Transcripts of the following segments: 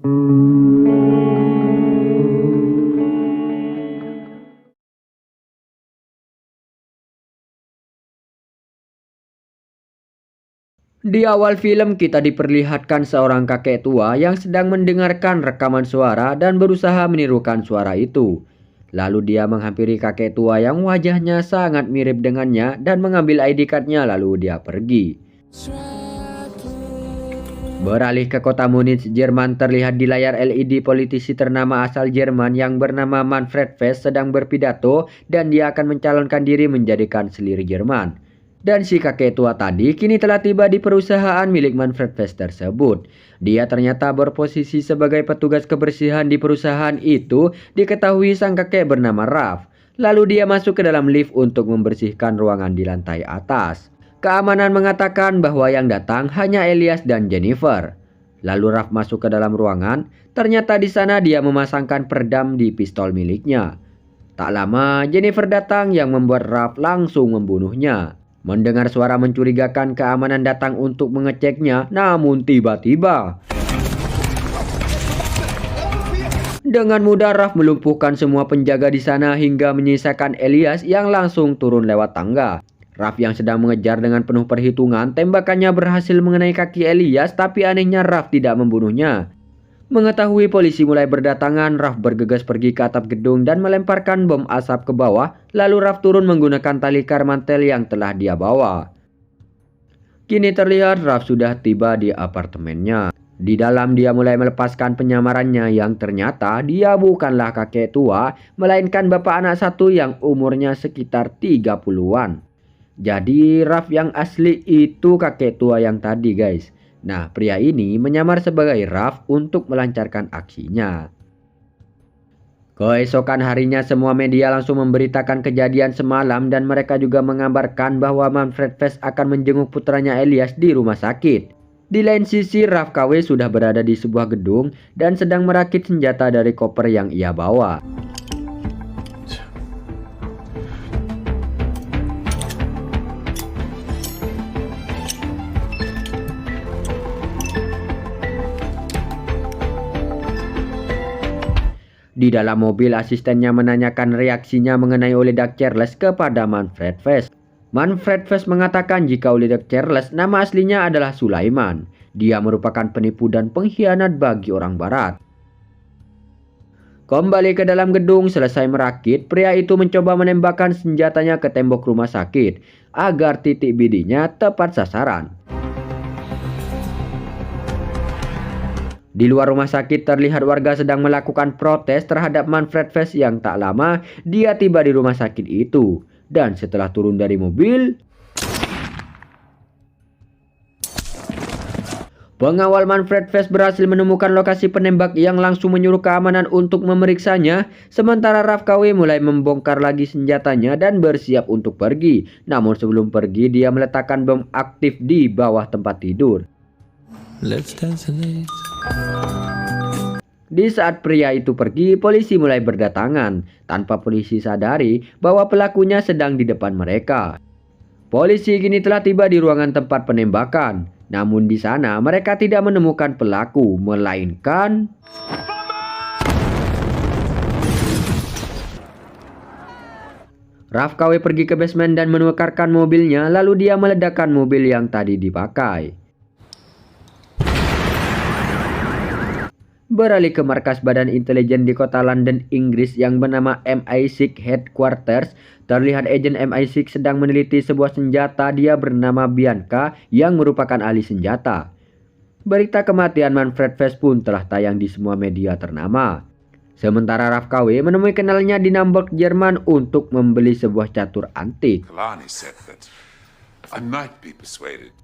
Di awal film kita diperlihatkan seorang kakek tua yang sedang mendengarkan rekaman suara dan berusaha menirukan suara itu. Lalu dia menghampiri kakek tua yang wajahnya sangat mirip dengannya dan mengambil ID card-nya lalu dia pergi. Beralih ke kota Munich, Jerman, terlihat di layar LED politisi ternama asal Jerman yang bernama Manfred Vest sedang berpidato dan dia akan mencalonkan diri menjadi kanselir Jerman. Dan si kakek tua tadi kini telah tiba di perusahaan milik Manfred Vest tersebut. Dia ternyata berposisi sebagai petugas kebersihan di perusahaan itu. Diketahui sang kakek bernama Ralf. Lalu dia masuk ke dalam lift untuk membersihkan ruangan di lantai atas. Keamanan mengatakan bahwa yang datang hanya Elias dan Jennifer. Lalu Ralf masuk ke dalam ruangan. Ternyata di sana dia memasangkan peredam di pistol miliknya. Tak lama Jennifer datang yang membuat Ralf langsung membunuhnya. Mendengar suara mencurigakan, keamanan datang untuk mengeceknya, namun tiba-tiba dengan mudah Ralf melumpuhkan semua penjaga di sana hingga menyisakan Elias yang langsung turun lewat tangga. Ralf yang sedang mengejar dengan penuh perhitungan, tembakannya berhasil mengenai kaki Elias, tapi anehnya Ralf tidak membunuhnya. Mengetahui polisi mulai berdatangan, Ralf bergegas pergi ke atap gedung dan melemparkan bom asap ke bawah. Lalu Ralf turun menggunakan tali karmantel yang telah dia bawa. Kini terlihat Ralf sudah tiba di apartemennya. Di dalam dia mulai melepaskan penyamarannya yang ternyata dia bukanlah kakek tua, melainkan bapak anak satu yang umurnya sekitar 30-an. Jadi Ralf yang asli itu kakek tua yang tadi, guys. Nah, pria ini menyamar sebagai Ralf untuk melancarkan aksinya. Keesokan harinya semua media langsung memberitakan kejadian semalam dan mereka juga mengabarkan bahwa Manfred Vest akan menjenguk putranya Elias di rumah sakit. Di lain sisi, Ralf KW sudah berada di sebuah gedung dan sedang merakit senjata dari koper yang ia bawa. Di dalam mobil, asistennya menanyakan reaksinya mengenai Oledak Charles kepada Manfred Vest. Manfred Vest mengatakan jika Oledak Charles nama aslinya adalah Sulaiman. Dia merupakan penipu dan pengkhianat bagi orang barat. Kembali ke dalam gedung, selesai merakit, pria itu mencoba menembakkan senjatanya ke tembok rumah sakit agar titik bidinya tepat sasaran. Di luar rumah sakit terlihat warga sedang melakukan protes terhadap Manfred Vest yang tak lama dia tiba di rumah sakit itu. Dan setelah turun dari mobil, pengawal Manfred Vest berhasil menemukan lokasi penembak yang langsung menyuruh keamanan untuk memeriksanya. Sementara Ralf KW mulai membongkar lagi senjatanya dan bersiap untuk pergi. Namun sebelum pergi dia meletakkan bom aktif di bawah tempat tidur. Let's dance tonight. Di saat pria itu pergi, polisi mulai berdatangan. Tanpa polisi sadari bahwa pelakunya sedang di depan mereka. Polisi kini telah tiba di ruangan tempat penembakan. Namun di sana mereka tidak menemukan pelaku, melainkan Ralf KW pergi ke basement dan menukarkan mobilnya, lalu dia meledakkan mobil yang tadi dipakai. Beralih ke markas Badan Intelijen di kota London, Inggris yang bernama MI6 Headquarters, terlihat agen MI6 sedang meneliti sebuah senjata. Dia bernama Bianca yang merupakan ahli senjata. Berita kematian Manfred Vest pun telah tayang di semua media ternama. Sementara Ralf KW menemui kenalnya di Hamburg, Jerman untuk membeli sebuah catur antik.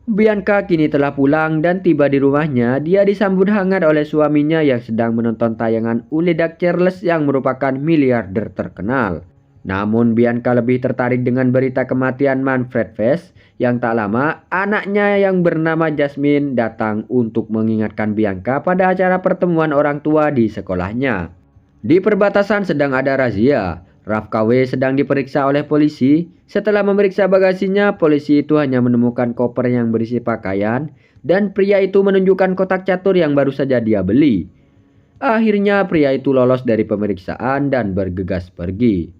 Bianca kini telah pulang dan tiba di rumahnya. Dia disambut hangat oleh suaminya yang sedang menonton tayangan Oledak Charles yang merupakan miliarder terkenal. Namun Bianca lebih tertarik dengan berita kematian Manfred Vest. Yang tak lama, anaknya yang bernama Jasmine datang untuk mengingatkan Bianca pada acara pertemuan orang tua di sekolahnya. Di perbatasan sedang ada razia. Ralf KW sedang diperiksa oleh polisi. Setelah memeriksa bagasinya, polisi itu hanya menemukan koper yang berisi pakaian dan pria itu menunjukkan kotak catur yang baru saja dia beli. Akhirnya pria itu lolos dari pemeriksaan dan bergegas pergi.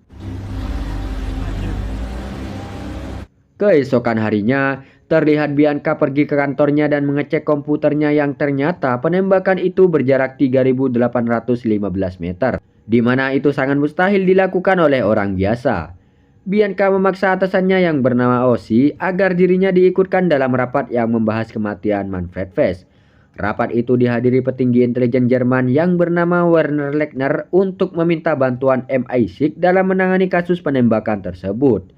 Keesokan harinya, terlihat Bianca pergi ke kantornya dan mengecek komputernya yang ternyata penembakan itu berjarak 3.815 meter, di mana itu sangat mustahil dilakukan oleh orang biasa. Bianca memaksa atasannya yang bernama Ossi agar dirinya diikutkan dalam rapat yang membahas kematian Manfred Vess. Rapat itu dihadiri petinggi intelijen Jerman yang bernama Werner Lechner untuk meminta bantuan MI6 dalam menangani kasus penembakan tersebut.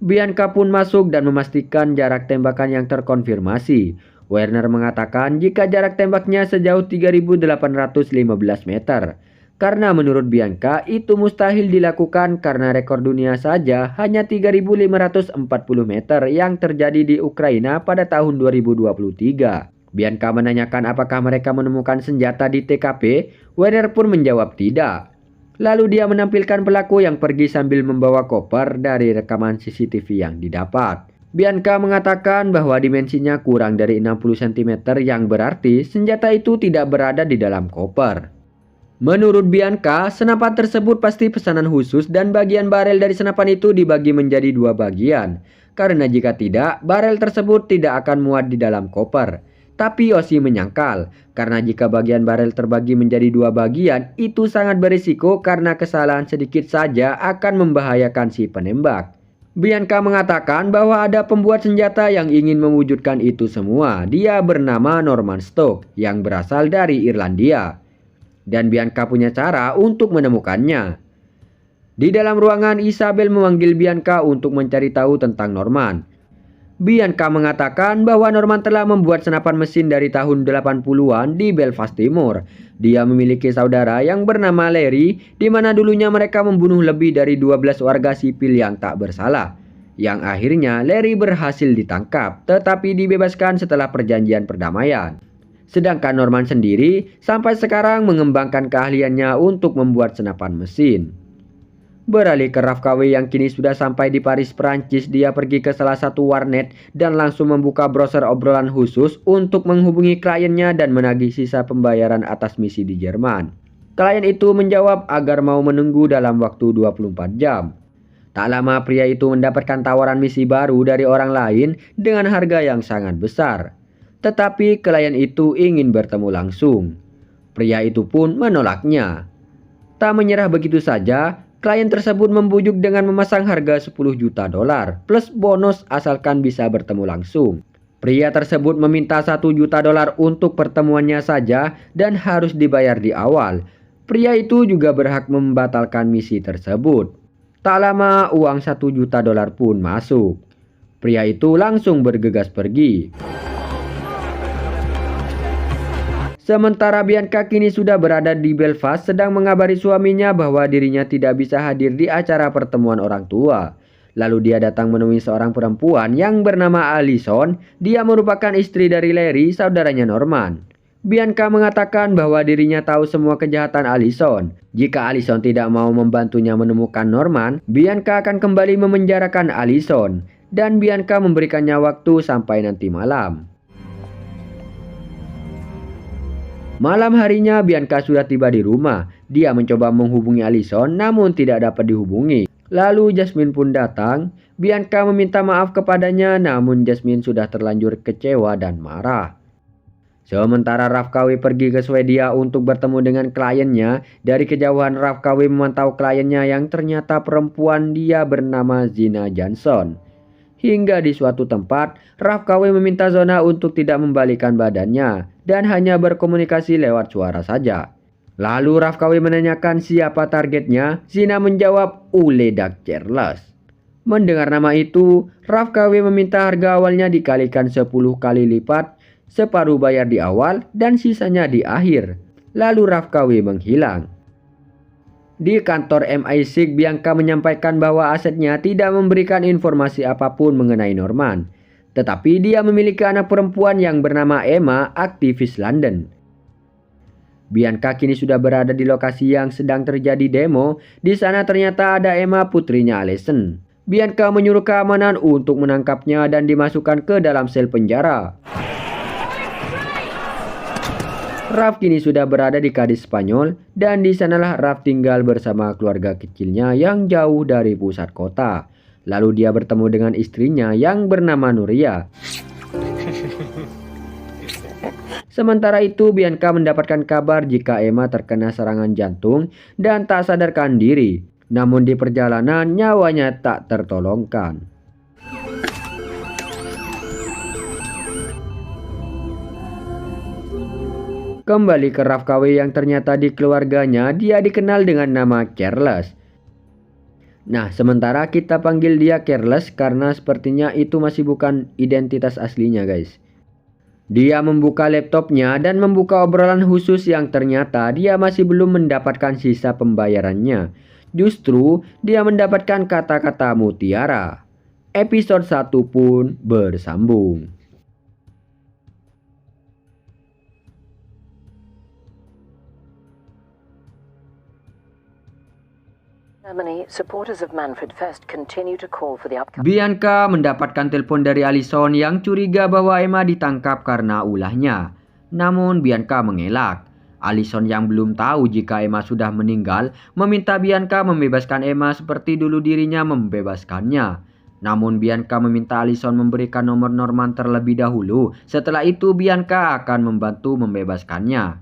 Bianca pun masuk dan memastikan jarak tembakan yang terkonfirmasi. Werner mengatakan jika jarak tembaknya sejauh 3.815 meter. Karena menurut Bianca itu mustahil dilakukan karena rekor dunia saja hanya 3.540 meter yang terjadi di Ukraina pada tahun 2023. Bianca menanyakan apakah mereka menemukan senjata di TKP. Werner pun menjawab tidak. Lalu dia menampilkan pelaku yang pergi sambil membawa koper dari rekaman CCTV yang didapat. Bianca mengatakan bahwa dimensinya kurang dari 60 cm yang berarti senjata itu tidak berada di dalam koper. Menurut Bianca, senapan tersebut pasti pesanan khusus dan bagian barel dari senapan itu dibagi menjadi dua bagian. Karena jika tidak, barel tersebut tidak akan muat di dalam koper. Tapi Ossi menyangkal, karena jika bagian barel terbagi menjadi dua bagian, itu sangat berisiko karena kesalahan sedikit saja akan membahayakan si penembak. Bianca mengatakan bahwa ada pembuat senjata yang ingin mewujudkan itu semua. Dia bernama Norman Stoke yang berasal dari Irlandia. Dan Bianca punya cara untuk menemukannya. Di dalam ruangan, Isabel memanggil Bianca untuk mencari tahu tentang Norman. Bianca mengatakan bahwa Norman telah membuat senapan mesin dari tahun 80-an di Belfast Timur. Dia memiliki saudara yang bernama Larry, di mana dulunya mereka membunuh lebih dari 12 warga sipil yang tak bersalah. Yang akhirnya Larry berhasil ditangkap, tetapi dibebaskan setelah perjanjian perdamaian. Sedangkan Norman sendiri sampai sekarang mengembangkan keahliannya untuk membuat senapan mesin. Beralih ke Raf KW yang kini sudah sampai di Paris, Prancis, dia pergi ke salah satu warnet dan langsung membuka browser obrolan khusus untuk menghubungi kliennya dan menagih sisa pembayaran atas misi di Jerman. Klien itu menjawab agar mau menunggu dalam waktu 24 jam. Tak lama pria itu mendapatkan tawaran misi baru dari orang lain dengan harga yang sangat besar. Tetapi klien itu ingin bertemu langsung. Pria itu pun menolaknya. Tak menyerah begitu saja, klien tersebut membujuk dengan memasang harga 10 juta dolar plus bonus asalkan bisa bertemu langsung. Pria tersebut meminta 1 juta dolar untuk pertemuannya saja dan harus dibayar di awal. Pria itu juga berhak membatalkan misi tersebut. Tak lama uang 1 juta dolar pun masuk. Pria itu langsung bergegas pergi. Sementara Bianca kini sudah berada di Belfast sedang mengabari suaminya bahwa dirinya tidak bisa hadir di acara pertemuan orang tua. Lalu dia datang menemui seorang perempuan yang bernama Alison. Dia merupakan istri dari Larry, saudaranya Norman. Bianca mengatakan bahwa dirinya tahu semua kejahatan Alison. Jika Alison tidak mau membantunya menemukan Norman, Bianca akan kembali memenjarakan Alison. Dan Bianca memberikannya waktu sampai nanti malam. Malam harinya Bianca sudah tiba di rumah. Dia mencoba menghubungi Alison namun tidak dapat dihubungi. Lalu Jasmine pun datang. Bianca meminta maaf kepadanya namun Jasmine sudah terlanjur kecewa dan marah. Sementara Raf KW pergi ke Swedia untuk bertemu dengan kliennya. Dari kejauhan Raf KW memantau kliennya yang ternyata perempuan. Dia bernama Zina Jansson. Hingga di suatu tempat, Raf KW meminta Zona untuk tidak membalikan badannya dan hanya berkomunikasi lewat suara saja. Lalu Raf KW menanyakan siapa targetnya. Zina menjawab Ole Daggerless. Mendengar nama itu, Raf KW meminta harga awalnya dikalikan 10 kali lipat, separuh bayar di awal dan sisanya di akhir. Lalu Raf KW menghilang. Di kantor MI6, Bianca menyampaikan bahwa asetnya tidak memberikan informasi apapun mengenai Norman. Tetapi dia memiliki anak perempuan yang bernama Emma, aktivis London. Bianca kini sudah berada di lokasi yang sedang terjadi demo. Di sana ternyata ada Emma, putrinya Alison. Bianca menyuruh keamanan untuk menangkapnya dan dimasukkan ke dalam sel penjara. Raf kini sudah berada di Cadiz, Spanyol, dan di sanalah Raf tinggal bersama keluarga kecilnya yang jauh dari pusat kota. Lalu dia bertemu dengan istrinya yang bernama Nuria. Sementara itu, Bianca mendapatkan kabar jika Emma terkena serangan jantung dan tak sadarkan diri. Namun di perjalanan nyawanya tak tertolongkan. Kembali ke Raf KW yang ternyata di keluarganya dia dikenal dengan nama Careless. Nah, sementara kita panggil dia Careless karena sepertinya itu masih bukan identitas aslinya, guys. Dia membuka laptopnya dan membuka obrolan khusus yang ternyata dia masih belum mendapatkan sisa pembayarannya. Justru dia mendapatkan kata-kata mutiara. Episode 1 pun bersambung. Bianca mendapatkan telepon dari Allison yang curiga bahwa Emma ditangkap karena ulahnya. Namun Bianca mengelak. Allison yang belum tahu jika Emma sudah meninggal meminta Bianca membebaskan Emma seperti dulu dirinya membebaskannya. Namun Bianca meminta Allison memberikan nomor Norman terlebih dahulu. Setelah itu Bianca akan membantu membebaskannya.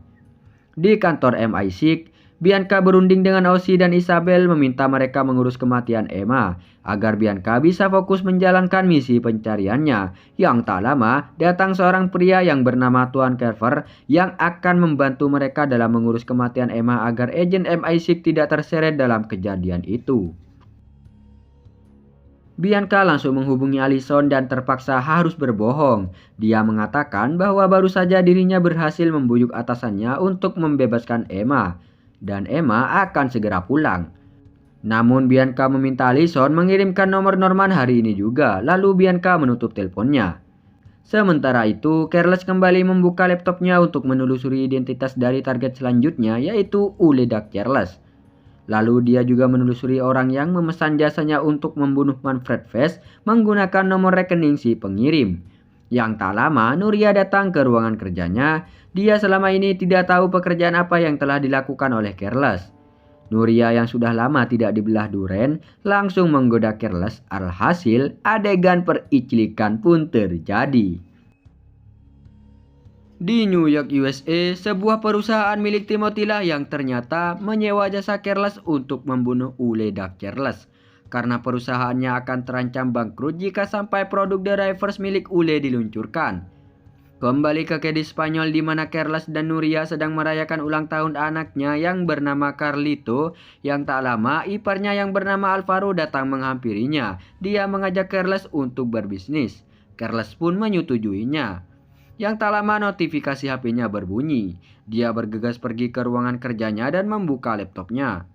Di kantor MI6, Bianca berunding dengan Ozzy dan Isabel meminta mereka mengurus kematian Emma agar Bianca bisa fokus menjalankan misi pencariannya. Yang tak lama datang seorang pria yang bernama Tuan Carver yang akan membantu mereka dalam mengurus kematian Emma agar agen MI6 tidak terseret dalam kejadian itu. Bianca langsung menghubungi Allison dan terpaksa harus berbohong. Dia mengatakan bahwa baru saja dirinya berhasil membujuk atasannya untuk membebaskan Emma. Dan Emma akan segera pulang. Namun Bianca meminta Allison mengirimkan nomor Norman hari ini juga, lalu Bianca menutup teleponnya. Sementara itu, Careless kembali membuka laptopnya untuk menelusuri identitas dari target selanjutnya, yaitu Uledak Careless. Lalu dia juga menelusuri orang yang memesan jasanya untuk membunuh Manfred Vess menggunakan nomor rekening si pengirim. Yang tak lama, Nuria datang ke ruangan kerjanya. Dia selama ini tidak tahu pekerjaan apa yang telah dilakukan oleh Careless. Nuria yang sudah lama tidak dibelah duren langsung menggoda Careless. Alhasil adegan periclikan pun terjadi. Di New York, USA, sebuah perusahaan milik Timothy lah yang ternyata menyewa jasa Careless untuk membunuh Uledak Careless. Karena perusahaannya akan terancam bangkrut jika sampai produk The Rivers milik Ule diluncurkan. Kembali ke Cadiz, Spanyol di mana Careless dan Nuria sedang merayakan ulang tahun anaknya yang bernama Carlito. Yang tak lama iparnya yang bernama Alvaro datang menghampirinya. Dia mengajak Careless untuk berbisnis. Careless pun menyetujuinya. Yang tak lama notifikasi HP-nya berbunyi. Dia bergegas pergi ke ruangan kerjanya dan membuka laptopnya.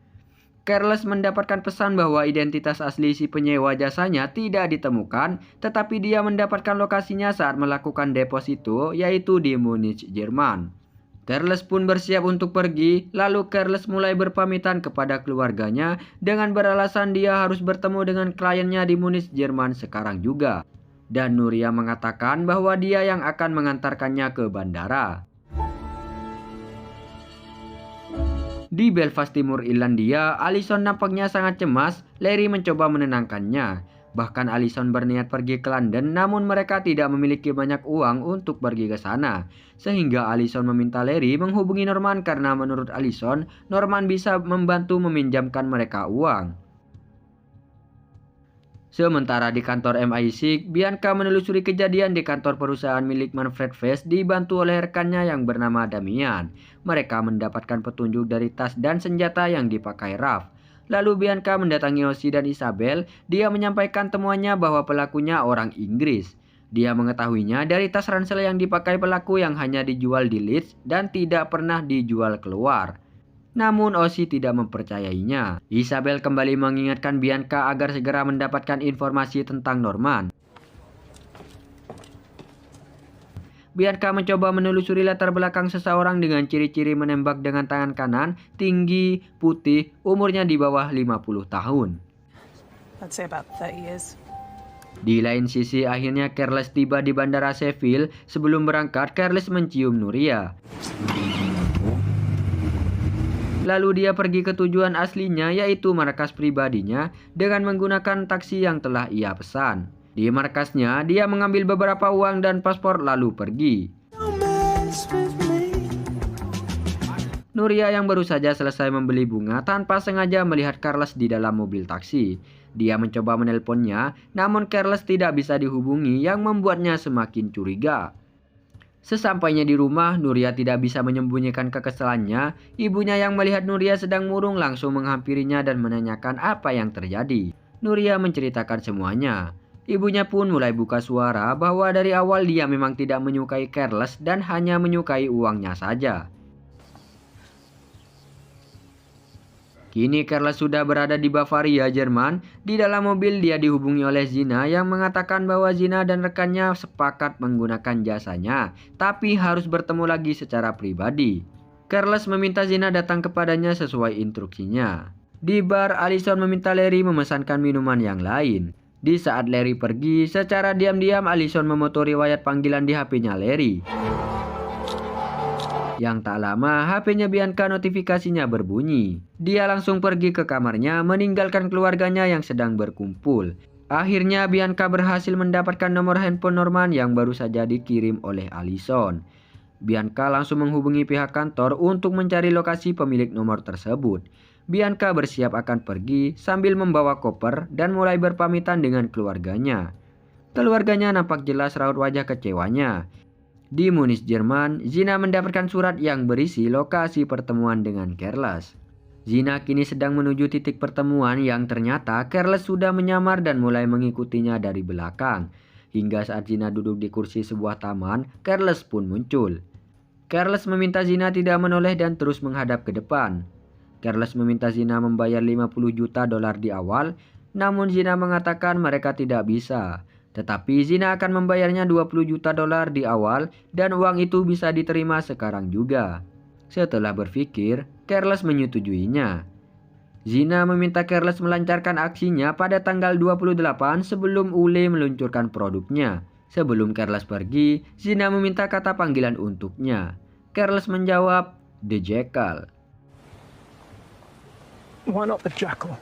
Careless mendapatkan pesan bahwa identitas asli si penyewa jasanya tidak ditemukan, tetapi dia mendapatkan lokasinya saat melakukan deposito, yaitu di Munich, Jerman. Careless pun bersiap untuk pergi, lalu Careless mulai berpamitan kepada keluarganya dengan beralasan dia harus bertemu dengan kliennya di Munich, Jerman sekarang juga. Dan Nuria mengatakan bahwa dia yang akan mengantarkannya ke bandara. Di Belfast, Timur Irlandia, Allison nampaknya sangat cemas. Larry mencoba menenangkannya. Bahkan Allison berniat pergi ke London, namun mereka tidak memiliki banyak uang untuk pergi ke sana. Sehingga Allison meminta Larry menghubungi Norman karena menurut Allison, Norman bisa membantu meminjamkan mereka uang. Sementara di kantor MI6, Bianca menelusuri kejadian di kantor perusahaan milik Manfred Vess dibantu oleh rekannya yang bernama Damian. Mereka mendapatkan petunjuk dari tas dan senjata yang dipakai Raf. Lalu Bianca mendatangi Ozzy dan Isabel. Dia menyampaikan temuannya bahwa pelakunya orang Inggris. Dia mengetahuinya dari tas ransel yang dipakai pelaku yang hanya dijual di Leeds dan tidak pernah dijual keluar. Namun Ozzy tidak mempercayainya. Isabel kembali mengingatkan Bianca agar segera mendapatkan informasi tentang Norman. Bianca mencoba menelusuri latar belakang seseorang dengan ciri-ciri menembak dengan tangan kanan, tinggi, putih, umurnya di bawah 50 tahun. Let's say about 30 years. Di lain sisi, akhirnya Careless tiba di bandara Sheffield. Sebelum berangkat, Careless mencium Nuria. Lalu dia pergi ke tujuan aslinya, yaitu markas pribadinya, dengan menggunakan taksi yang telah ia pesan. Di markasnya, dia mengambil beberapa uang dan paspor lalu pergi. Nuria yang baru saja selesai membeli bunga tanpa sengaja melihat Carlos di dalam mobil taksi. Dia mencoba menelponnya, namun Carlos tidak bisa dihubungi yang membuatnya semakin curiga. Sesampainya di rumah, Nuria tidak bisa menyembunyikan kekesalannya. Ibunya yang melihat Nuria sedang murung langsung menghampirinya dan menanyakan apa yang terjadi. Nuria menceritakan semuanya. Ibunya pun mulai buka suara bahwa dari awal dia memang tidak menyukai Carlos dan hanya menyukai uangnya saja. Kini Carlos sudah berada di Bavaria, Jerman. Di dalam mobil dia dihubungi oleh Zina yang mengatakan bahwa Zina dan rekannya sepakat menggunakan jasanya, tapi harus bertemu lagi secara pribadi. Carlos meminta Zina datang kepadanya sesuai instruksinya. Di bar, Alison meminta Larry memesankan minuman yang lain. Di saat Larry pergi, secara diam-diam Alison memotong riwayat panggilan di HP-nya Larry. Yang tak lama, HP-nya Bianca notifikasinya berbunyi. Dia langsung pergi ke kamarnya, meninggalkan keluarganya yang sedang berkumpul. Akhirnya Bianca berhasil mendapatkan nomor handphone Norman yang baru saja dikirim oleh Alison. Bianca langsung menghubungi pihak kantor untuk mencari lokasi pemilik nomor tersebut. Bianca bersiap akan pergi sambil membawa koper dan mulai berpamitan dengan keluarganya. Keluarganya nampak jelas raut wajah kecewanya. Di Munich, Jerman, Zina mendapatkan surat yang berisi lokasi pertemuan dengan Carlos. Zina kini sedang menuju titik pertemuan yang ternyata Carlos sudah menyamar dan mulai mengikutinya dari belakang. Hingga saat Zina duduk di kursi sebuah taman, Carlos pun muncul. Carlos meminta Zina tidak menoleh dan terus menghadap ke depan. Carlos meminta Zina membayar 50 juta dolar di awal, namun Zina mengatakan mereka tidak bisa. Tetapi Zina akan membayarnya 20 juta dolar di awal dan uang itu bisa diterima sekarang juga. Setelah berpikir, Carlos menyetujuinya. Zina meminta Carlos melancarkan aksinya pada tanggal 28 sebelum Ule meluncurkan produknya. Sebelum Carlos pergi, Zina meminta kata panggilan untuknya. Carlos menjawab, The Jackal. Why not the jackal?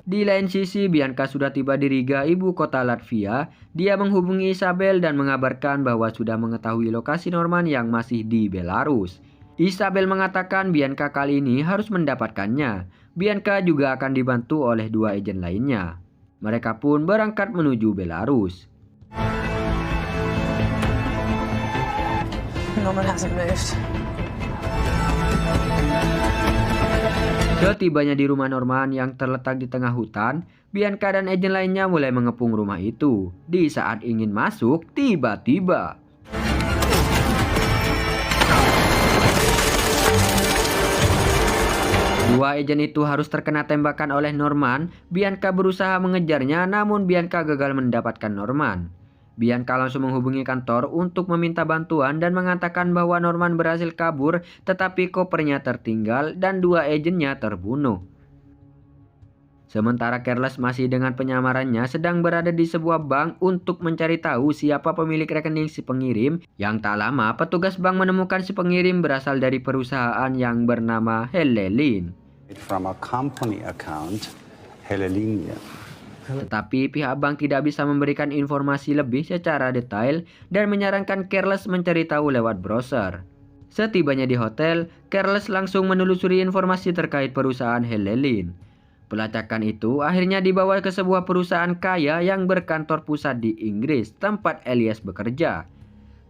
Di lain sisi, Bianca sudah tiba di Riga, ibu kota Latvia. Dia menghubungi Isabel dan mengabarkan bahwa sudah mengetahui lokasi Norman yang masih di Belarus. Isabel mengatakan Bianca kali ini harus mendapatkannya. Bianca juga akan dibantu oleh 2 agen lainnya. Mereka pun berangkat menuju Belarus. Norman hasn't moved. Setibanya di rumah Norman yang terletak di tengah hutan, Bianca dan agen lainnya mulai mengepung rumah itu. Di saat ingin masuk, tiba-tiba dua agen itu harus terkena tembakan oleh Norman. Bianca berusaha mengejarnya, namun Bianca gagal mendapatkan Norman. Bianca langsung menghubungi kantor untuk meminta bantuan dan mengatakan bahwa Norman berhasil kabur, tetapi kopernya tertinggal dan 2 agennya terbunuh. Sementara Carlos masih dengan penyamarannya sedang berada di sebuah bank untuk mencari tahu siapa pemilik rekening si pengirim. Yang tak lama, petugas bank menemukan si pengirim berasal dari perusahaan yang bernama Helelin. From a company account, Helelinia. Tetapi pihak bank tidak bisa memberikan informasi lebih secara detail dan menyarankan Carlos mencari tahu lewat browser. Setibanya di hotel, Carlos langsung menelusuri informasi terkait perusahaan Helelin. Pelacakan itu akhirnya dibawa ke sebuah perusahaan kaya yang berkantor pusat di Inggris, tempat Elias bekerja.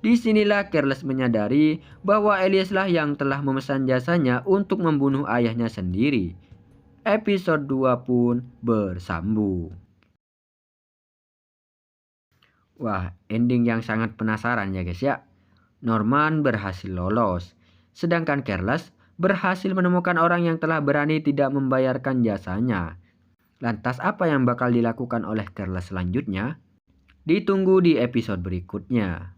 Disinilah Carlos menyadari bahwa Elias lah yang telah memesan jasanya untuk membunuh ayahnya sendiri. Episode 2 pun bersambung. Wah, ending yang sangat penasaran ya guys ya. Norman berhasil lolos, sedangkan Carlos berhasil menemukan orang yang telah berani tidak membayarkan jasanya. Lantas apa yang bakal dilakukan oleh Carlos selanjutnya? Ditunggu di episode berikutnya.